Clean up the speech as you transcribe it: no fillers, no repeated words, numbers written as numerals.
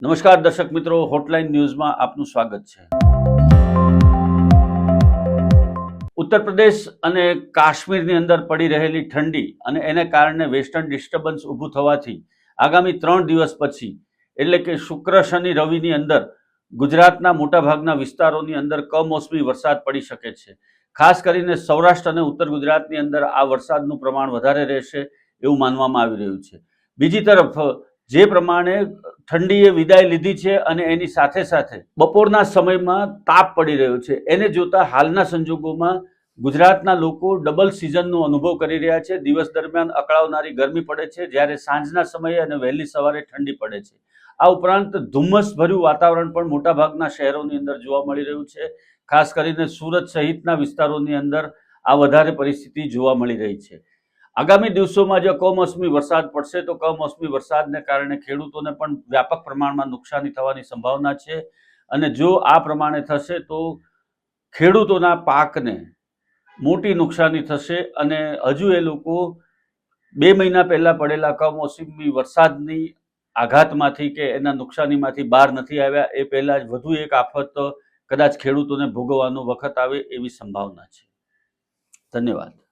નમસ્કાર દર્શક મિત્રો, હોટલાઇન ન્યૂઝમાં આપનું સ્વાગત છે। ઉત્તર પ્રદેશ અને કાશ્મીરની અંદર પડી રહેલી ઠંડી અને એને કારણે વેસ્ટર્ન ડિસ્ટર્બન્સ ઊભું થવાથી આગામી 3 દિવસ પછી એટલે કે શુક્ર, શનિ, રવિની અંદર ગુજરાતના મોટાભાગના વિસ્તારોની અંદર કમોસમી વરસાદ પડી શકે છે। ખાસ કરીને સૌરાષ્ટ્ર અને ઉત્તર ગુજરાતની અંદર આ વરસાદનું પ્રમાણ વધારે રહેશે એવું માનવામાં આવી રહ્યું છે। બીજી તરફ જે પ્રમાણે ઠંડીએ વિદાય લીધી છે અને એની સાથે સાથે બપોરના સમયમાં તાપ પડી રહ્યો છે, એને જોતા હાલના સંજોગોમાં ગુજરાતના લોકો ડબલ સિઝનનો અનુભવ કરી રહ્યા છે। દિવસ દરમિયાન અકળાવનારી ગરમી પડે છે, જ્યારે સાંજના સમયે અને વહેલી સવારે ઠંડી પડે છે। આ ઉપરાંત ધુમ્મસભર્યું વાતાવરણ પણ મોટાભાગના શહેરોની અંદર જોવા મળી રહ્યું છે। ખાસ કરીને સુરત સહિતના વિસ્તારોની અંદર આ વધારે પરિસ્થિતિ જોવા મળી રહી છે। આગામી દિવસોમાં જો કમોસમી વરસાદ પડશે તો કમોસમી વરસાદને કારણે ખેડૂતોને પણ વ્યાપક પ્રમાણમાં નુકસાની થવાની સંભાવના છે અને જો આ પ્રમાણે થશે તો ખેડૂતોના પાકને મોટી નુકસાની થશે અને હજુ એ લોકો 2 મહિના પહેલા પડેલા કમોસમી વરસાદની આઘાતમાંથી કે એના નુકસાનીમાંથી બહાર નથી આવ્યા। એ પહેલા જ વધુ એક આફત કદાચ ખેડૂતોને ભોગવવાનો વખત આવે એવી સંભાવના છે। ધન્યવાદ।